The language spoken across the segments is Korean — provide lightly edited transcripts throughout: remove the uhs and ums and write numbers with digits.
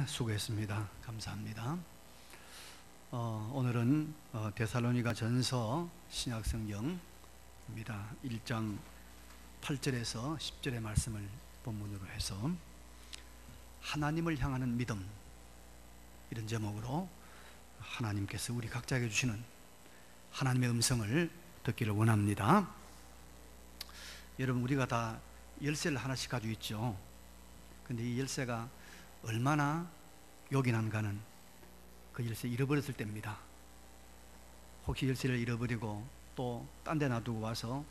수고했습니다. 감사합니다. 오늘은 데살로니가 전서 신약성경입니다. 1장 8절에서 10절의 말씀을 본문으로 해서 하나님을 향하는 믿음, 이런 제목으로 하나님께서 우리 각자에게 주시는 하나님의 음성을 듣기를 원합니다. 여러분, 우리가 다 열쇠를 하나씩 가지고 있죠. 근데 이 열쇠가 얼마나 요긴한가는 그 열쇠 잃어버렸을 때입니다. 혹시 열쇠를 잃어버리고 또 딴 데 놔두고 와서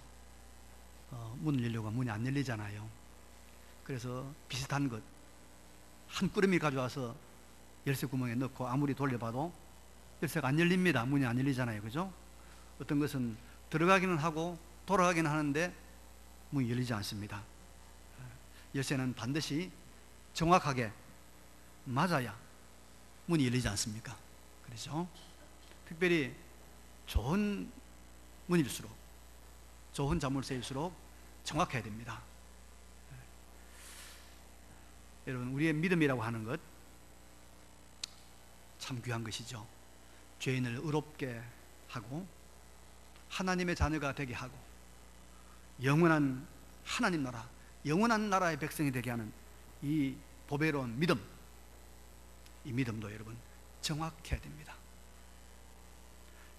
문을 열려고 문이 안 열리잖아요. 그래서 비슷한 것 한 꾸러미 가져와서 열쇠 구멍에 넣고 아무리 돌려봐도 열쇠가 안 열립니다. 문이 안 열리잖아요. 그죠? 어떤 것은 들어가기는 하고 돌아가기는 하는데 문이 열리지 않습니다. 열쇠는 반드시 정확하게 맞아야 문이 열리지 않습니까? 그렇죠? 특별히 좋은 문일수록, 좋은 자물쇠일수록 정확해야 됩니다. 여러분, 우리의 믿음이라고 하는 것 참 귀한 것이죠. 죄인을 의롭게 하고 하나님의 자녀가 되게 하고 영원한 하나님 나라, 영원한 나라의 백성이 되게 하는 이 보배로운 믿음, 이 믿음도 여러분 정확해야 됩니다.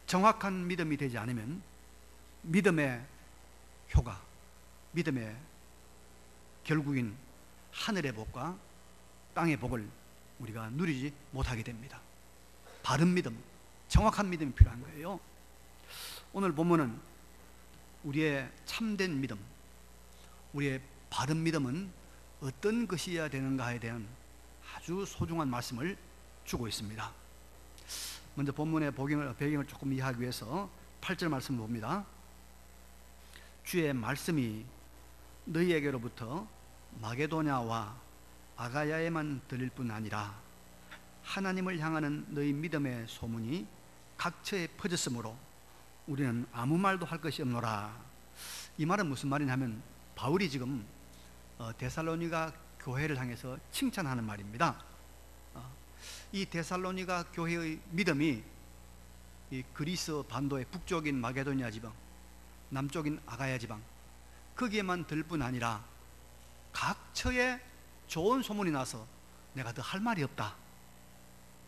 정확한 믿음이 되지 않으면 믿음의 효과, 믿음의 결국인 하늘의 복과 땅의 복을 우리가 누리지 못하게 됩니다. 바른 믿음, 정확한 믿음이 필요한 거예요. 오늘 본문은 우리의 참된 믿음, 우리의 바른 믿음은 어떤 것이어야 되는가에 대한 아주 소중한 말씀을 주고 있습니다. 먼저 본문의 배경을 조금 이해하기 위해서 8절 말씀을 봅니다. 주의 말씀이 너희에게로부터 마게도냐와 아가야에만 들릴 뿐 아니라 하나님을 향하는 너희 믿음의 소문이 각처에 퍼졌으므로 우리는 아무 말도 할 것이 없노라. 이 말은 무슨 말이냐면 바울이 지금 데살로니가 교회를 향해서 칭찬하는 말입니다. 이 데살로니가 교회의 믿음이 이 그리스 반도의 북쪽인 마게도니아 지방, 남쪽인 아가야 지방, 거기에만 들 뿐 아니라 각처에 좋은 소문이 나서 내가 더 할 말이 없다.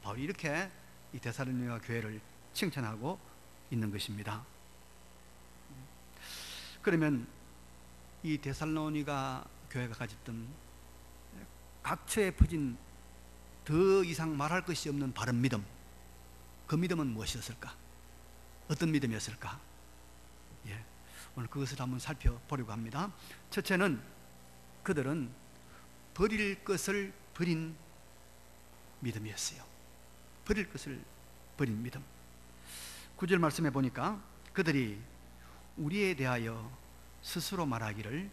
바울이 이렇게 이 데살로니가 교회를 칭찬하고 있는 것입니다. 그러면 이 데살로니가 교회가 가졌던 각처에 퍼진 더 이상 말할 것이 없는 바른 믿음, 그 믿음은 무엇이었을까? 어떤 믿음이었을까? 오늘 그것을 한번 살펴보려고 합니다. 첫째는 그들은 버릴 것을 버린 믿음이었어요. 버릴 것을 버린 믿음. 9절 말씀해 보니까 그들이 우리에 대하여 스스로 말하기를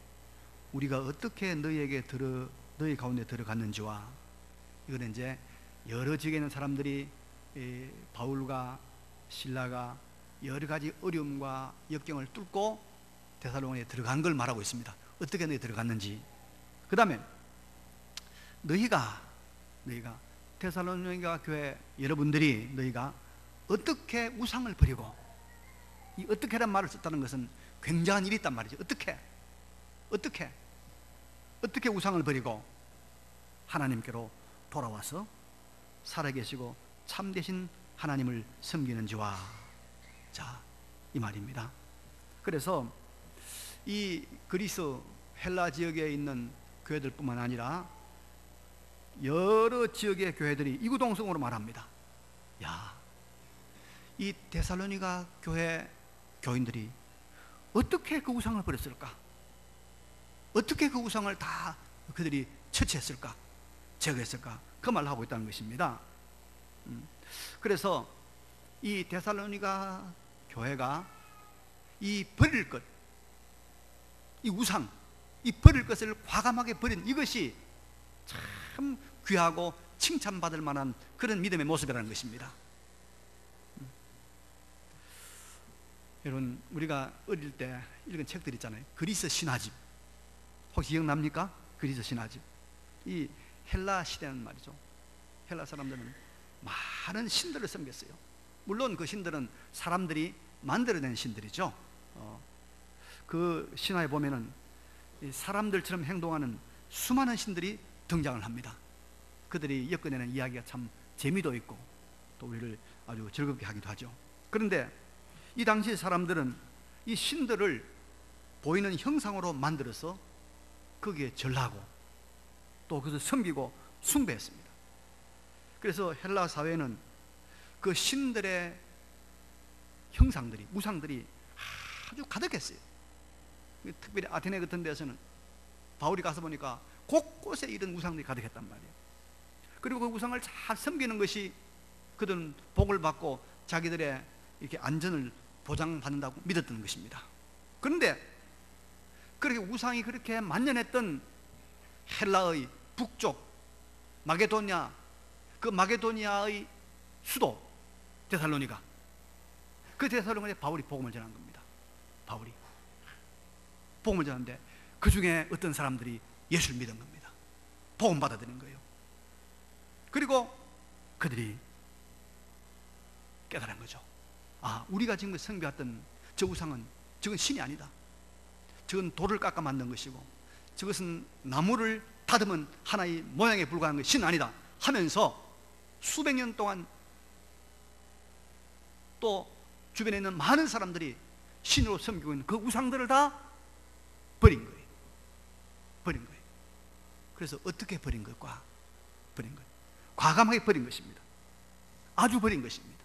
우리가 어떻게 너희 가운데 들어갔는지와, 이거는 이제 여러 지역에 있는 사람들이 바울과 실라가 여러 가지 어려움과 역경을 뚫고 데살로니가에 들어간 걸 말하고 있습니다. 어떻게 너희 들어갔는지. 그 다음에 너희가 데살로니가 교회 여러분들이 너희가 어떻게 우상을 버리고, 이 어떻게란 말을 썼다는 것은 굉장한 일이 있단 말이죠. 어떻게 우상을 버리고 하나님께로 돌아와서 살아계시고 참되신 하나님을 섬기는지와, 자, 이 말입니다. 그래서 이 그리스 헬라 지역에 있는 교회들 뿐만 아니라 여러 지역의 교회들이 이구동성으로 말합니다. 이 데살로니가 교회 교인들이 어떻게 그 우상을 버렸을까? 어떻게 그 우상을 다 그들이 처치했을까? 제거했을까? 그 말을 하고 있다는 것입니다. 그래서 이 데살로니가 교회가 이 버릴 것, 이 우상, 이 버릴 것을 과감하게 버린 이것이 참 귀하고 칭찬받을 만한 그런 믿음의 모습이라는 것입니다. 여러분, 우리가 어릴 때 읽은 책들 있잖아요. 그리스 신화집, 혹시 기억납니까? 그리스 신화집. 이 헬라 시대는 말이죠, 헬라 사람들은 많은 신들을 섬겼어요. 물론 그 신들은 사람들이 만들어낸 신들이죠. 그 신화에 보면은 사람들처럼 행동하는 수많은 신들이 등장을 합니다. 그들이 엮어내는 이야기가 참 재미도 있고 또 우리를 아주 즐겁게 하기도 하죠. 그런데 이 당시 사람들은 이 신들을 보이는 형상으로 만들어서 거기에 절하고 또 그것을 섬기고 숭배했습니다. 그래서 헬라 사회는 그 신들의 형상들이, 우상들이 아주 가득했어요. 특별히 아테네 같은 데서는 바울이 가서 보니까 곳곳에 이런 우상들이 가득했단 말이에요. 그리고 그 우상을 잘 섬기는 것이 그들은 복을 받고 자기들의 이렇게 안전을 보장받는다고 믿었던 것입니다. 그런데 그렇게 우상이 그렇게 만연했던 헬라의 북쪽 마게도니아, 그 마게도니아의 수도 데살로니가, 그 데살로니가에 바울이 복음을 전한 겁니다. 바울이 복음을 전하는데 그 중에 어떤 사람들이 예수를 믿은 겁니다. 복음 받아들인 거예요. 그리고 그들이 깨달은 거죠. 아, 우리가 지금 섬겨왔던 저 우상은 저건 신이 아니다. 저건 돌을 깎아 만든 것이고 저것은 나무를 다듬은 하나의 모양에 불과한 것이 신은 아니다 하면서 수백 년 동안 또 주변에 있는 많은 사람들이 신으로 섬기고 있는 그 우상들을 다 버린 거예요. 버린 거예요. 그래서 어떻게 버린 것과 버린 것, 과감하게 버린 것입니다. 아주 버린 것입니다.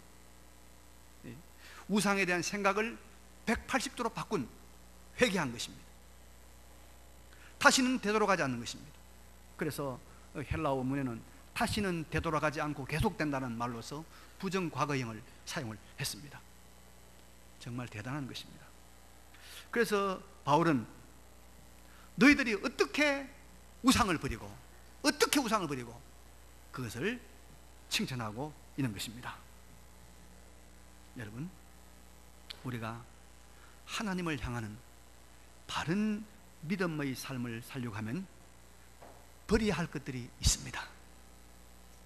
우상에 대한 생각을 180도로 바꾼, 회개한 것입니다. 다시는 되돌아가지 않는 것입니다. 그래서 헬라어 문에는 다시는 되돌아가지 않고 계속된다는 말로서 부정과거형을 사용을 했습니다. 정말 대단한 것입니다. 그래서 바울은 너희들이 어떻게 우상을 버리고 어떻게 우상을 버리고 그것을 칭찬하고 있는 것입니다. 여러분, 우리가 하나님을 향하는 바른 믿음의 삶을 살려고 하면 버려야 할 것들이 있습니다.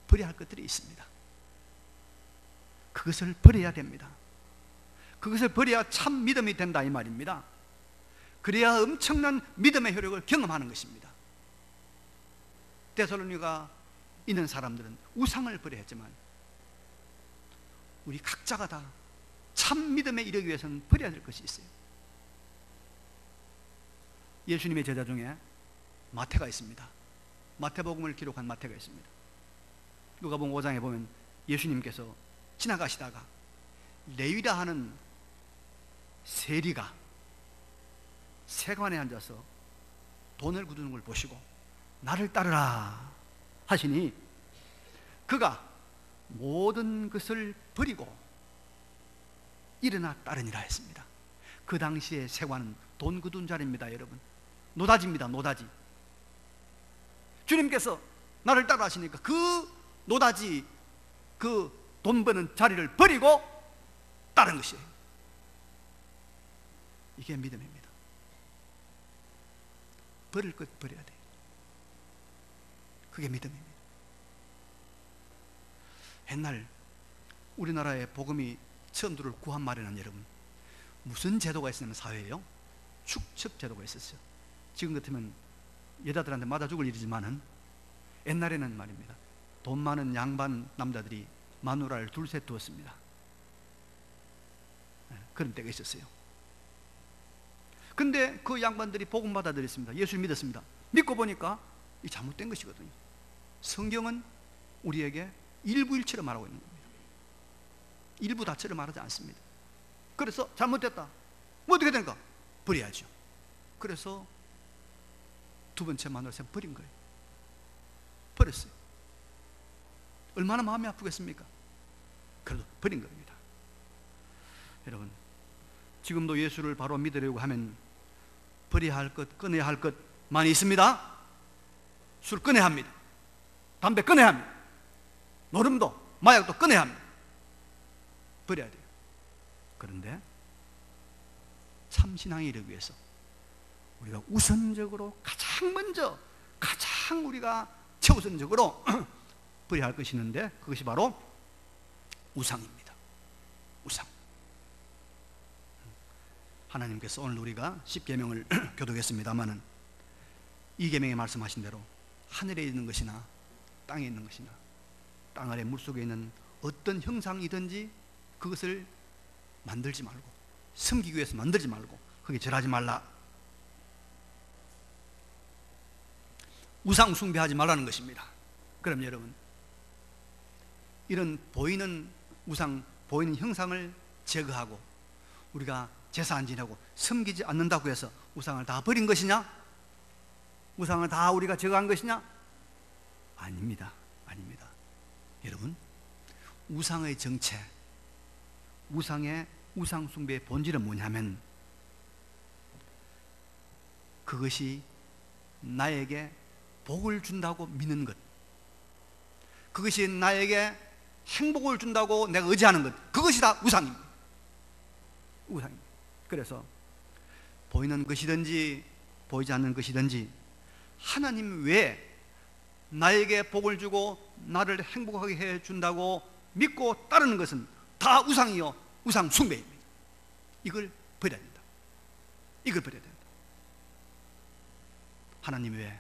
버려야 할 것들이 있습니다. 그것을 버려야 됩니다. 그것을 버려야 참 믿음이 된다 이 말입니다. 그래야 엄청난 믿음의 효력을 경험하는 것입니다. 데살로니가 있는 사람들은 우상을 버려야 했지만 우리 각자가 다 참 믿음에 이르기 위해서는 버려야 될 것이 있어요. 예수님의 제자 중에 마태가 있습니다. 마태복음을 기록한 마태가 있습니다. 누가복음 5장에 보면 예수님께서 지나가시다가 레위라 하는 세리가 세관에 앉아서 돈을 굳는 걸 보시고 나를 따르라 하시니 그가 모든 것을 버리고 일어나 따르니라 했습니다. 그 당시에 세관은 돈 굳은 자리입니다. 여러분, 노다지입니다. 노다지. 주님께서 나를 따라 하시니까 그 노다지, 그 돈 버는 자리를 버리고 따른 것이에요. 이게 믿음입니다. 버릴 것 버려야 돼요. 그게 믿음입니다. 옛날 우리나라에 복음이 처음 들어올 구한 말에는 여러분 무슨 제도가 있었냐면 사회에요? 축첩 제도가 있었어요. 지금 같으면 여자들한테 맞아 죽을 일이지만은 옛날에는 말입니다. 돈 많은 양반 남자들이 마누라를 둘셋 두었습니다. 그런 때가 있었어요. 근데 그 양반들이 복음 받아들였습니다. 예수를 믿었습니다. 믿고 보니까 이 잘못된 것이거든요. 성경은 우리에게 일부일체로 말하고 있는 겁니다. 일부 다체를 말하지 않습니다. 그래서 잘못됐다. 뭐 어떻게 된가? 버려야죠. 그래서 두 번째 마누라를 버린 거예요. 버렸어요. 얼마나 마음이 아프겠습니까? 그래도 버린 겁니다. 여러분, 지금도 예수를 바로 믿으려고 하면 버려야 할 것, 끊어야 할 것 많이 있습니다. 술 끊어야 합니다. 담배 끊어야 합니다. 노름도, 마약도 끊어야 합니다. 버려야 돼요. 그런데 참 신앙에 이르기 위해서 우리가 우선적으로 가장 먼저, 가장 우리가 최우선적으로 버려야 할 것이 있는데 그것이 바로 우상입니다. 우상. 하나님께서 오늘 우리가 10계명을 교독했습니다마는 이 계명에 말씀하신 대로 하늘에 있는 것이나 땅에 있는 것이나 땅 아래 물속에 있는 어떤 형상이든지 그것을 만들지 말고, 섬기기 위해서 만들지 말고 거기에 절하지 말라. 우상 숭배하지 말라는 것입니다. 그럼 여러분, 이런 보이는 우상, 보이는 형상을 제거하고 우리가 제사 안 지내고 섬기지 않는다고 해서 우상을 다 버린 것이냐? 우상을 다 우리가 제거한 것이냐? 아닙니다. 아닙니다. 여러분, 우상의 정체, 우상 숭배의 본질은 뭐냐면 그것이 나에게 복을 준다고 믿는 것, 그것이 나에게 행복을 준다고 내가 의지하는 것, 그것이 다 우상입니다. 우상입니다. 그래서 보이는 것이든지 보이지 않는 것이든지 하나님 외에 나에게 복을 주고 나를 행복하게 해준다고 믿고 따르는 것은 다 우상이요, 우상 숭배입니다. 이걸 버려야 된다. 이걸 버려야 된다. 하나님 외에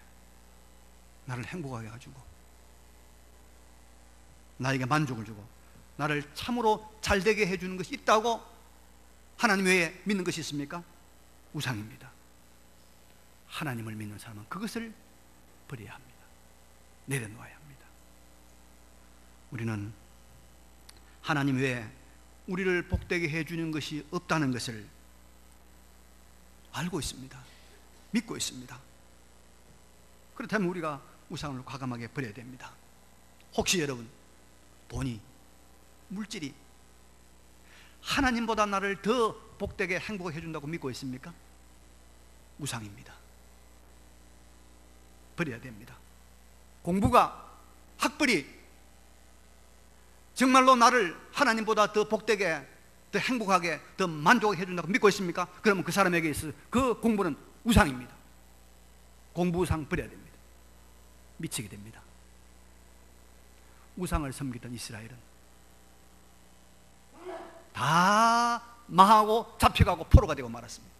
나를 행복하게 해주고 나에게 만족을 주고 나를 참으로 잘되게 해주는 것이 있다고 하나님 외에 믿는 것이 있습니까? 우상입니다. 하나님을 믿는 사람은 그것을 버려야 합니다. 내려놓아야 합니다. 우리는 하나님 외에 우리를 복되게 해주는 것이 없다는 것을 알고 있습니다. 믿고 있습니다. 그렇다면 우리가 우상을 과감하게 버려야 됩니다. 혹시 여러분, 돈이, 물질이 하나님보다 나를 더 복되게 행복하게 해준다고 믿고 있습니까? 우상입니다. 버려야 됩니다. 공부가, 학벌이 정말로 나를 하나님보다 더 복되게, 더 행복하게, 더 만족하게 해준다고 믿고 있습니까? 그러면 그 사람에게 있어 그 공부는 우상입니다. 공부 우상 버려야 됩니다. 미치게 됩니다. 우상을 섬기던 이스라엘은 다 망하고 잡혀가고 포로가 되고 말았습니다.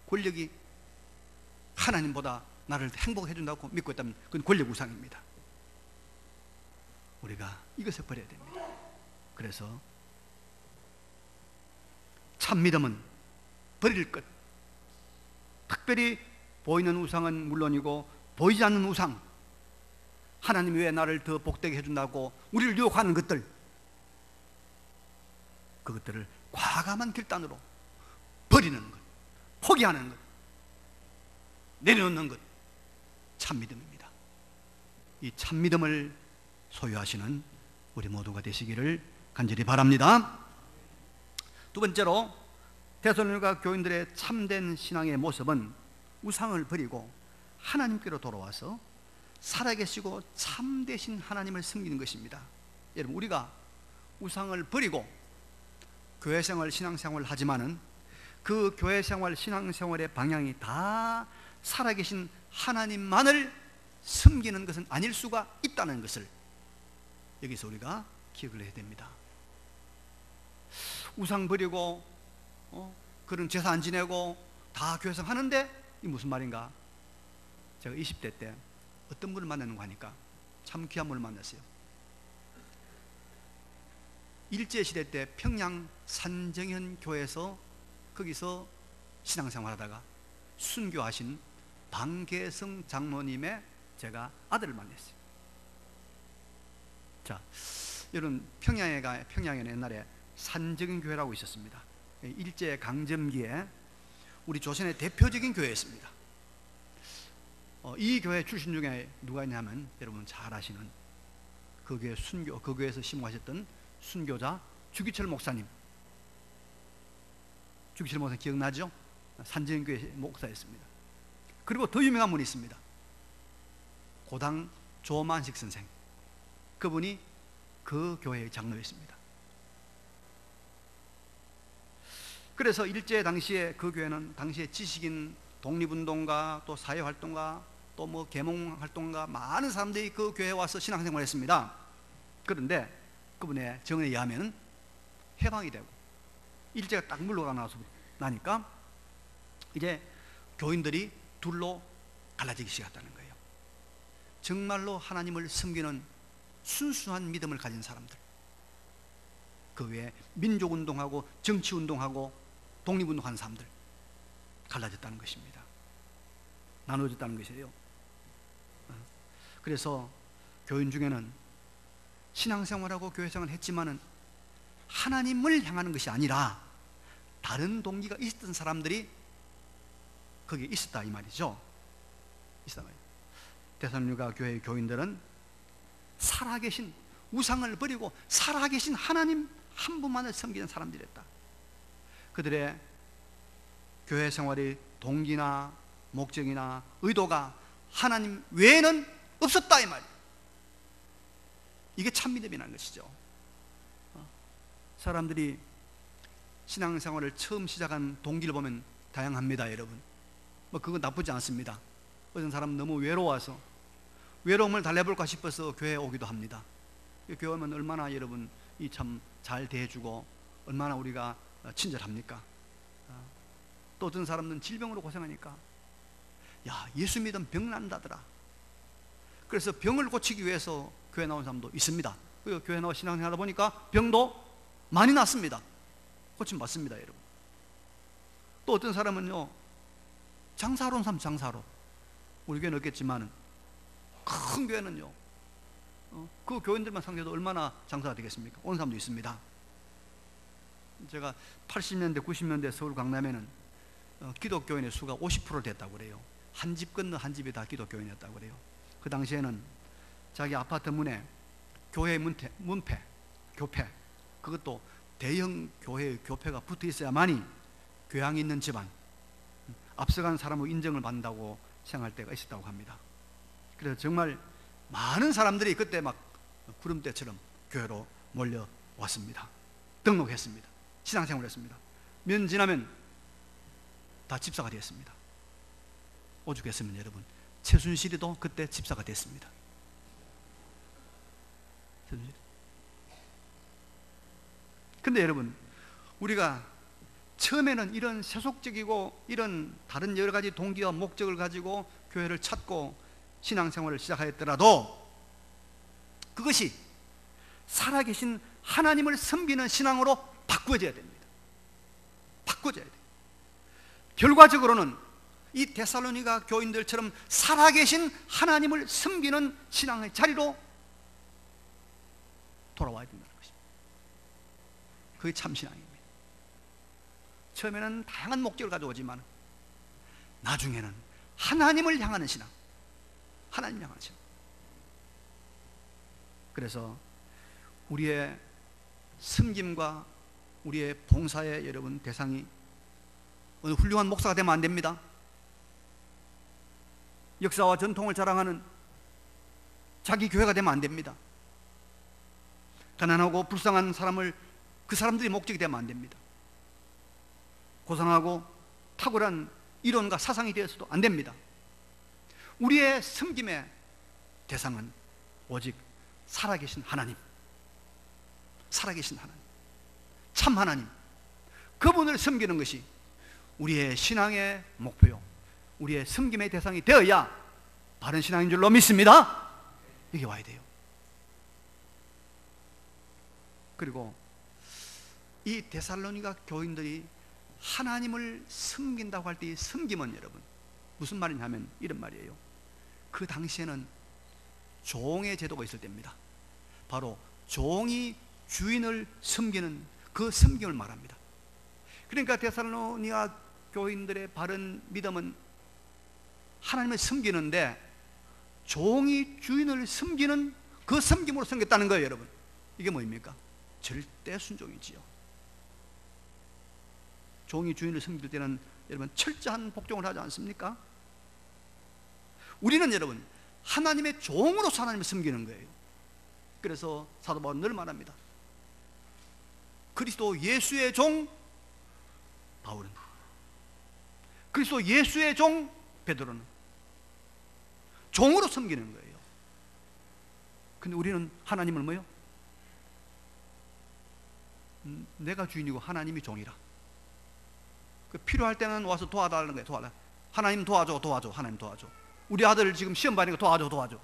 권력이 하나님보다 나를 행복해 준다고 믿고 있다면 그건 권력 우상입니다. 우리가 이것을 버려야 됩니다. 그래서 참 믿음은 버릴 것, 특별히 보이는 우상은 물론이고 보이지 않는 우상, 하나님 외에 나를 더 복되게 해준다고 우리를 유혹하는 것들, 그것들을 과감한 결단으로 버리는 것, 포기하는 것, 내려놓는 것, 참믿음입니다. 이 참믿음을 소유하시는 우리 모두가 되시기를 간절히 바랍니다. 두 번째로 데살로니가 교인들의 참된 신앙의 모습은 우상을 버리고 하나님께로 돌아와서 살아계시고 참되신 하나님을 섬기는 것입니다. 여러분, 우리가 우상을 버리고 교회생활, 신앙생활을 하지만은 그 교회생활, 신앙생활의 방향이 다 살아계신 하나님만을 섬기는 것은 아닐 수가 있다는 것을 여기서 우리가 기억을 해야 됩니다. 우상 버리고 그런 제사 안 지내고 다 교회생 하는데 이 무슨 말인가? 제가 20대 때 어떤 분을 만나는가 하니까 참 귀한 분을 만났어요. 일제시대 때 평양 산정현 교회에서 거기서 신앙생활하다가 순교하신 방계성 장로님의 제가 아들을 만났어요. 자, 여러분, 평양에는 옛날에 산정현 교회라고 있었습니다. 일제 강점기에 우리 조선의 대표적인 교회였습니다. 이 교회 출신 중에 누가 있냐면 여러분 잘 아시는 그 교회에서 심호하셨던 순교자 주기철 목사님. 주기철 목사님 기억나죠? 산정교회 목사였습니다. 그리고 더 유명한 분이 있습니다. 고당 조만식 선생. 그분이 그 교회의 장로였습니다. 그래서 일제 당시에 그 교회는 당시에 지식인 독립운동가 또 사회활동가 또 뭐 계몽 활동가 많은 사람들이 그 교회에 와서 신앙생활을 했습니다. 그런데 그분의 증언에 의하면 해방이 되고 일제가 딱 물러가 나니까 이제 교인들이 둘로 갈라지기 시작했다는 거예요. 정말로 하나님을 섬기는 순수한 믿음을 가진 사람들, 그 외에 민족운동하고 정치운동하고 독립운동하는 사람들 갈라졌다는 것입니다. 나눠졌다는 것이에요. 그래서 교인 중에는 신앙생활하고 교회생활을 했지만은 하나님을 향하는 것이 아니라 다른 동기가 있었던 사람들이 거기에 있었다 이 말이죠. 있었다 말이에요. 데살로니가 교회의 교인들은 살아계신 우상을 버리고 살아계신 하나님 한 분만을 섬기는 사람들이었다. 그들의 교회 생활의 동기나 목적이나 의도가 하나님 외에는 없었다 이 말이에요. 이게 참 믿음이라는 것이죠. 사람들이 신앙생활을 처음 시작한 동기를 보면 다양합니다, 여러분. 뭐 그건 나쁘지 않습니다. 어떤 사람은 너무 외로워서 외로움을 달래볼까 싶어서 교회에 오기도 합니다. 교회 오면 얼마나 여러분 이 참 잘 대해주고 얼마나 우리가 친절합니까? 또 어떤 사람은 질병으로 고생하니까 야, 예수 믿으면 병 난다더라. 그래서 병을 고치기 위해서 교회 나온 사람도 있습니다. 그리고 교회 나와 신앙생활 하다 보니까 병도 많이 났습니다. 고침 받습니다, 여러분. 또 어떤 사람은요, 장사로 온 사람 장사로. 우리 교회는 없겠지만 큰 교회는요, 그 교인들만 상대도 얼마나 장사가 되겠습니까? 온 사람도 있습니다. 제가 80년대 90년대 서울 강남에는 기독교인의 수가 50% 됐다고 그래요. 한 집 건너 한 집이 다 기독교인이었다고 그래요. 그 당시에는 자기 아파트 문에 교회 문패, 교패, 그것도 대형 교회의 교패가 붙어 있어야만이 교양이 있는 집안, 앞서간 사람의 인정을 받는다고 생각할 때가 있었다고 합니다. 그래서 정말 많은 사람들이 그때 막 구름대처럼 교회로 몰려왔습니다. 등록했습니다. 신앙생활을 했습니다. 몇 년 지나면 다 집사가 되었습니다. 오죽했으면 여러분, 최순실이도 그때 집사가 됐습니다. 근데 여러분, 우리가 처음에는 이런 세속적이고 이런 다른 여러 가지 동기와 목적을 가지고 교회를 찾고 신앙생활을 시작하였더라도 그것이 살아계신 하나님을 섬기는 신앙으로 바꾸어져야 됩니다. 바꾸어져야 돼요. 결과적으로는 이 데살로니가 교인들처럼 살아계신 하나님을 섬기는 신앙의 자리로 돌아와야 된다는 것입니다. 그게 참 신앙입니다. 처음에는 다양한 목적을 가져오지만 나중에는 하나님을 향하는 신앙, 하나님을 향하는 신앙. 그래서 우리의 섬김과 우리의 봉사의 여러분 대상이 어느 훌륭한 목사가 되면 안 됩니다. 역사와 전통을 자랑하는 자기 교회가 되면 안 됩니다. 가난하고 불쌍한 사람을 그 사람들이 목적이 되면 안 됩니다. 고상하고 탁월한 이론과 사상이 되어서도 안 됩니다. 우리의 섬김의 대상은 오직 살아계신 하나님, 살아계신 하나님, 참 하나님, 그분을 섬기는 것이 우리의 신앙의 목표요, 우리의 섬김의 대상이 되어야 바른 신앙인 줄로 믿습니다. 이게 와야 돼요. 그리고 이 데살로니가 교인들이 하나님을 섬긴다고 할 때 이 섬김은 여러분 무슨 말이냐면 이런 말이에요. 그 당시에는 종의 제도가 있을 때입니다. 바로 종이 주인을 섬기는 그 섬김을 말합니다. 그러니까 데살로니가 교인들의 바른 믿음은 하나님을 섬기는데 종이 주인을 섬기는 그 섬김으로 섬겼다는 거예요, 여러분. 이게 뭐입니까? 절대 순종이지요. 종이 주인을 섬길 때는 여러분 철저한 복종을 하지 않습니까? 우리는 여러분 하나님의 종으로서 하나님을 섬기는 거예요. 그래서 사도 바울은 늘 말합니다. 그리스도 예수의 종 바울은, 그리스도 예수의 종 베드로는, 종으로 섬기는 거예요. 근데 우리는 하나님을 뭐요? 내가 주인이고 하나님이 종이라. 그 필요할 때는 와서 도와달라는 거예요. 도와달라. 하나님 도와줘, 도와줘. 하나님 도와줘. 우리 아들 지금 시험 봐니까 도와줘, 도와줘.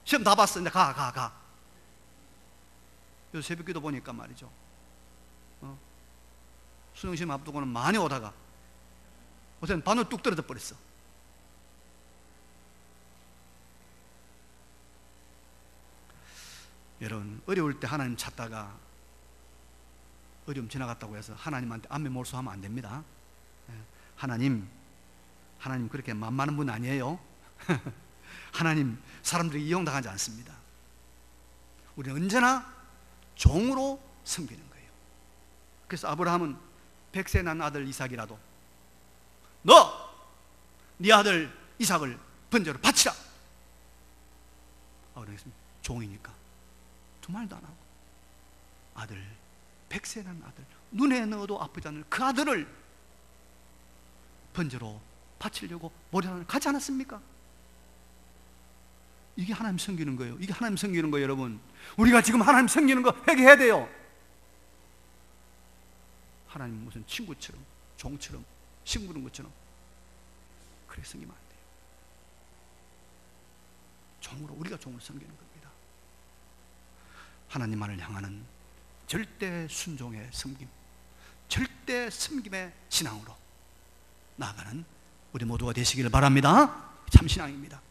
시험 다 봤어. 이제 가. 요새 새벽기도 보니까 말이죠. 수능시험 앞두고는 많이 오다가 어제는 반으로 뚝 떨어져 버렸어. 여러분, 어려울 때 하나님 찾다가 어려움 지나갔다고 해서 하나님한테 안면 몰수하면 안 됩니다. 하나님 그렇게 만만한 분 아니에요. 하나님 사람들이 이용당하지 않습니다. 우리는 언제나 종으로 섬기는 거예요. 그래서 아브라함은 100세 난 아들 이삭이라도 네 아들 이삭을 번제로 바치라. 그러겠습니다. 종이니까 두 말도 안 하고 아들, 100세 난 아들, 눈에 넣어도 아프지 않을 그 아들을 번제로 바치려고 모리아를 가지 않았습니까? 이게 하나님 섬기는 거예요. 이게 하나님 섬기는 거예요, 여러분. 우리가 지금 하나님 섬기는 거 회개해야 돼요. 하나님 무슨 친구처럼, 종처럼, 심부름 것처럼 그래 섬기면 안 돼요. 종으로, 우리가 종을 섬기는 겁니다. 하나님만을 향하는 절대 순종의 섬김, 절대 섬김의 신앙으로 나아가는 우리 모두가 되시기를 바랍니다. 참 신앙입니다.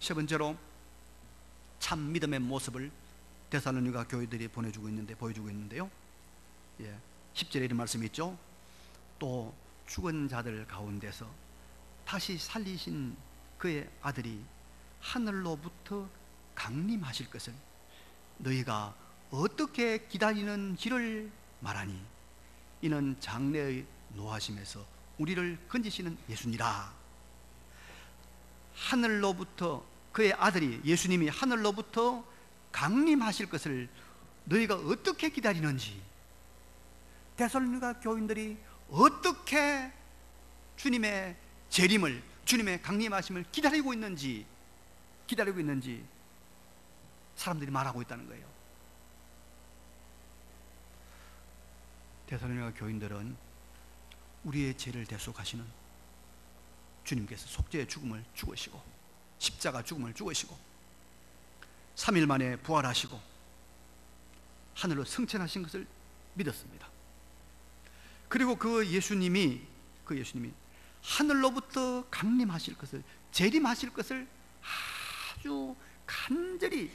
세 번째로 참 믿음의 모습을 데살로니가 교회들이 보여주고 있는데요. 10절에 이런 말씀이 있죠. 또 죽은 자들 가운데서 다시 살리신 그의 아들이 하늘로부터 강림하실 것을 너희가 어떻게 기다리는지를 말하니 이는 장래의 노하심에서 우리를 건지시는 예수니라. 하늘로부터 그의 아들이 예수님이 하늘로부터 강림하실 것을 너희가 어떻게 기다리는지, 데살로니가 교인들이 어떻게 주님의 재림을, 주님의 강림하심을 기다리고 있는지 사람들이 말하고 있다는 거예요. 데살로니가 교인들은 우리의 죄를 대속하시는 주님께서 속죄의 죽음을 죽으시고 십자가 죽음을 죽으시고 3일 만에 부활하시고 하늘로 승천하신 것을 믿었습니다. 그리고 그 예수님이 하늘로부터 강림하실 것을, 재림하실 것을 아주 간절히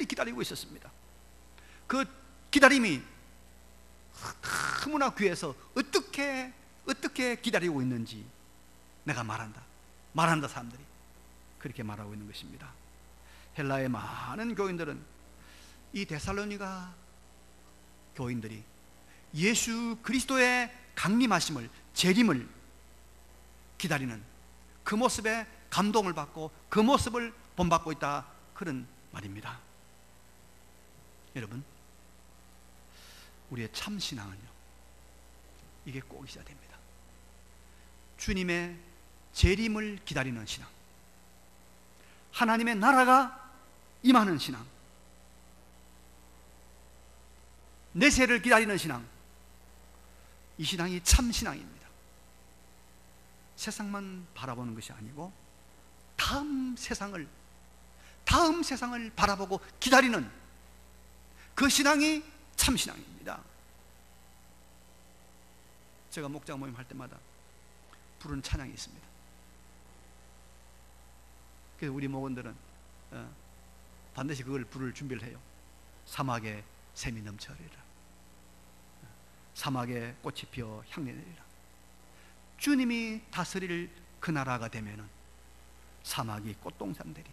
기다리고 있었습니다. 그 기다림이 너무나 귀해서 어떻게 기다리고 있는지 내가 말한다 사람들이 그렇게 말하고 있는 것입니다. 헬라의 많은 교인들은 이 데살로니가 교인들이 예수 그리스도의 강림하심을, 재림을 기다리는 그 모습에 감동을 받고 그 모습을 본받고 있다, 그런 말입니다. 여러분, 우리의 참 신앙은요, 이게 꼭 있어야 됩니다. 주님의 재림을 기다리는 신앙, 하나님의 나라가 임하는 신앙, 내세를 기다리는 신앙, 이 신앙이 참 신앙입니다. 세상만 바라보는 것이 아니고 다음 세상을 바라보고 기다리는 그 신앙이 참 신앙입니다. 제가 목장 모임 할 때마다 부르는 찬양이 있습니다. 그래서 우리 목원들은 반드시 그걸 부를 준비를 해요. 사막에 샘이 넘쳐흐리라, 사막에 꽃이 피어 향내 내리라. 주님이 다스릴 그 나라가 되면은 사막이 꽃동산 되리,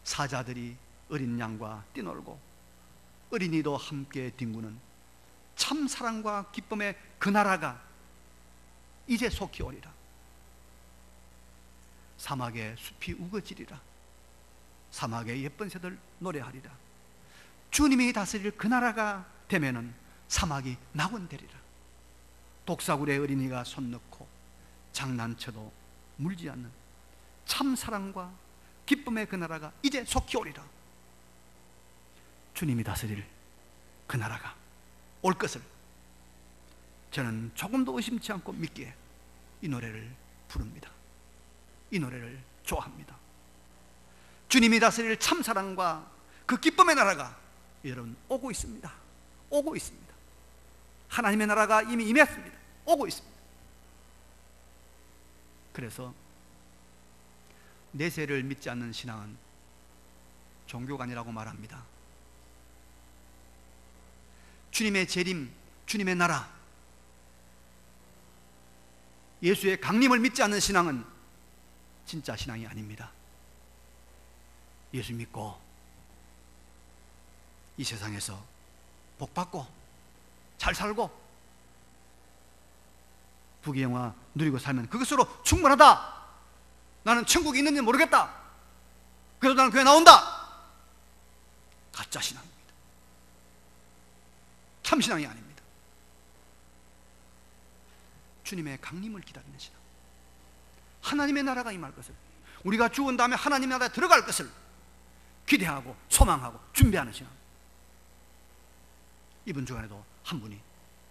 사자들이 어린 양과 뛰놀고 어린이도 함께 뒹구는 참 사랑과 기쁨의 그 나라가 이제 속히 오리라. 사막에 숲이 우거지리라, 사막에 예쁜 새들 노래하리라. 주님이 다스릴 그 나라가 되면은 사막이 낙원되리라. 독사굴에 어린이가 손 넣고 장난쳐도 물지 않는 참 사랑과 기쁨의 그 나라가 이제 속히 오리라. 주님이 다스릴 그 나라가 올 것을 저는 조금도 의심치 않고 믿기에 이 노래를 부릅니다. 이 노래를 좋아합니다. 주님이 다스릴 참 사랑과 그 기쁨의 나라가 여러분 오고 있습니다. 오고 있습니다. 하나님의 나라가 이미 임했습니다. 오고 있습니다. 그래서 내세를 믿지 않는 신앙은 종교가 아니라고 말합니다. 주님의 재림, 주님의 나라, 예수의 강림을 믿지 않는 신앙은 진짜 신앙이 아닙니다. 예수 믿고 이 세상에서 복받고 잘 살고 부귀영화 누리고 살면 그것으로 충분하다. 나는 천국이 있는지 모르겠다. 그래도 나는 교회 나온다. 가짜 신앙입니다. 참 신앙이 아닙니다. 주님의 강림을 기다리는 신앙, 하나님의 나라가 임할 것을, 우리가 죽은 다음에 하나님의 나라에 들어갈 것을 기대하고 소망하고 준비하는 신앙. 이번 주간에도 한 분이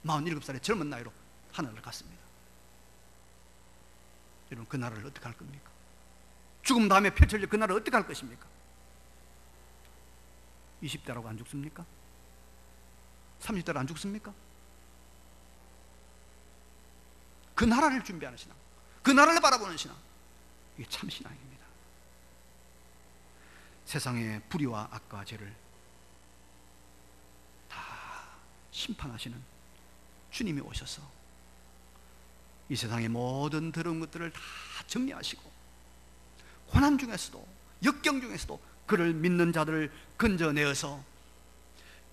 47살의 젊은 나이로 하늘을 갔습니다. 여러분, 그 나라를 어떻게 할 겁니까? 죽음 다음에 펼쳐질 그 나라를 어떻게 할 것입니까? 20대라고 안 죽습니까? 30대로 안 죽습니까? 그 나라를 준비하는 신앙, 그 나라를 바라보는 신앙, 이게 참 신앙입니다. 세상의 불의와 악과 죄를 다 심판하시는 주님이 오셔서 이 세상의 모든 더러운 것들을 다 정리하시고 고난 중에서도 역경 중에서도 그를 믿는 자들을 건져내어서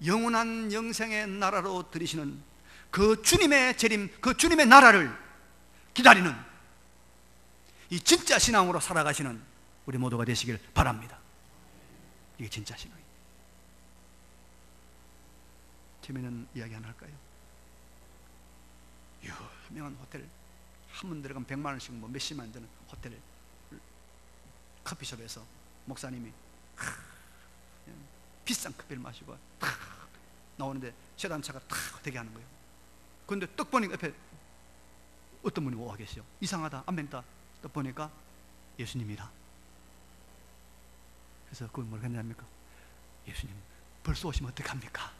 영원한 영생의 나라로 들이시는 그 주님의 재림, 그 주님의 나라를 기다리는 이 진짜 신앙으로 살아가시는 우리 모두가 되시길 바랍니다. 이게 진짜 신앙입니다. 재미있는 이야기 하나 할까요? 유명한 호텔, 한 번 들어가면 100만 원씩 뭐 몇십만 드는 호텔 커피숍에서 목사님이 비싼 커피를 마시고 나오는데 세단차가 탁 되게 하는 거예요. 그런데 떡 보니까 옆에 어떤 분이 와 계시죠. 이상하다, 안 맹다. 떡 보니까 예수님이다. 그래서 그분 뭐라고 했냐니까, 예수님 벌써 오시면 어떡합니까?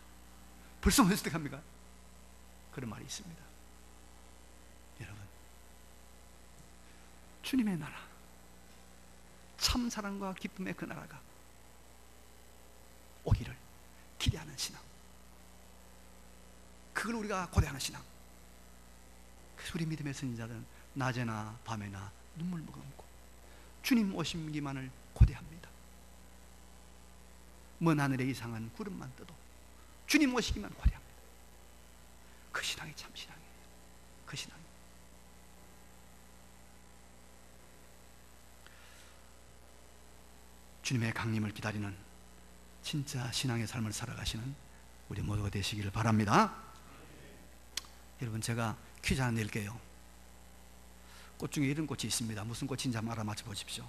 벌써 오시면 어떡합니까? 그런 말이 있습니다. 여러분, 주님의 나라, 참 사랑과 기쁨의 그 나라가 오기를 기대하는 신앙, 그걸 우리가 고대하는 신앙. 그래서 우리 믿음의 선지자들은 낮에나 밤에나 눈물 머금고 주님 오시기만을 고대합니다. 먼 하늘에 이상한 구름만 떠도 주님 오시기만 고대합니다. 그 신앙이 참 신앙이에요. 그 신앙. 주님의 강림을 기다리는 진짜 신앙의 삶을 살아가시는 우리 모두가 되시기를 바랍니다. 여러분, 제가 퀴즈 하나 낼게요. 꽃 중에 이런 꽃이 있습니다. 무슨 꽃인지 한번 알아맞혀 보십시오.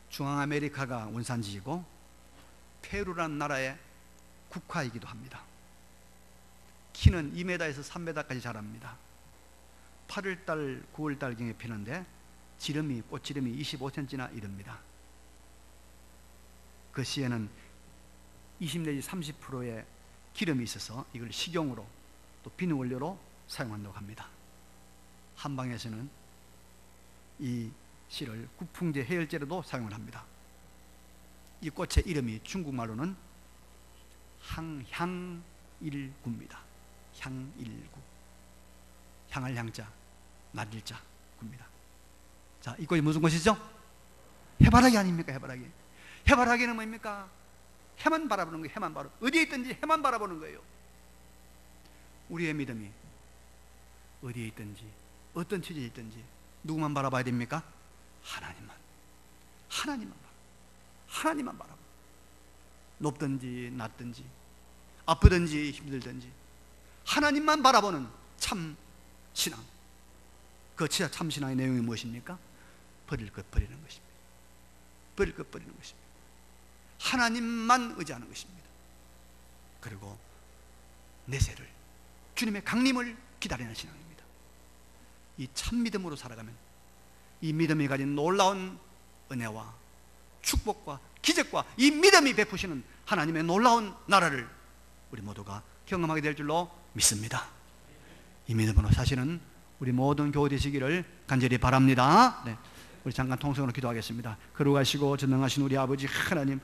중앙아메리카가 원산지이고 페루라는 나라의 국화이기도 합니다. 키는 2m에서 3m까지 자랍니다. 8월달, 9월달경에 피는데 꽃지름이 25cm나 이릅니다. 그 씨에는 20 내지 30%의 기름이 있어서 이걸 식용으로 또 비누 원료로 사용한다고 합니다. 한방에서는 이 씨를 구풍제 해열제로도 사용을 합니다. 이 꽃의 이름이 중국말로는 향일구입니다. 향일구. 향할 향자, 날일자 구입니다. 자, 이 꽃이 무슨 꽃이죠? 해바라기 아닙니까? 해바라기. 해바라기는 뭡니까? 해만 바라보는 거예요. 해만 바라보는, 어디에 있든지 해만 바라보는 거예요. 우리의 믿음이 어디에 있든지 어떤 처지에 있든지 누구만 바라봐야 됩니까? 하나님만. 하나님만 바라봐. 높든지 낮든지 아프든지 힘들든지 하나님만 바라보는 참 신앙. 그 참 신앙의 내용이 무엇입니까? 버릴 것 버리는 것입니다. 버릴 것 버리는 것입니다. 하나님만 의지하는 것입니다. 그리고 내세를, 주님의 강림을 기다리는 신앙입니다. 이 참 믿음으로 살아가면 이 믿음이 가진 놀라운 은혜와 축복과 기적과 이 믿음이 베푸시는 하나님의 놀라운 나라를 우리 모두가 경험하게 될 줄로 믿습니다. 이 믿음으로 사시는 우리 모든 교회 되시기를 간절히 바랍니다. 네. 우리 잠깐 통성으로 기도하겠습니다. 거룩하시고 전능하신 우리 아버지 하나님,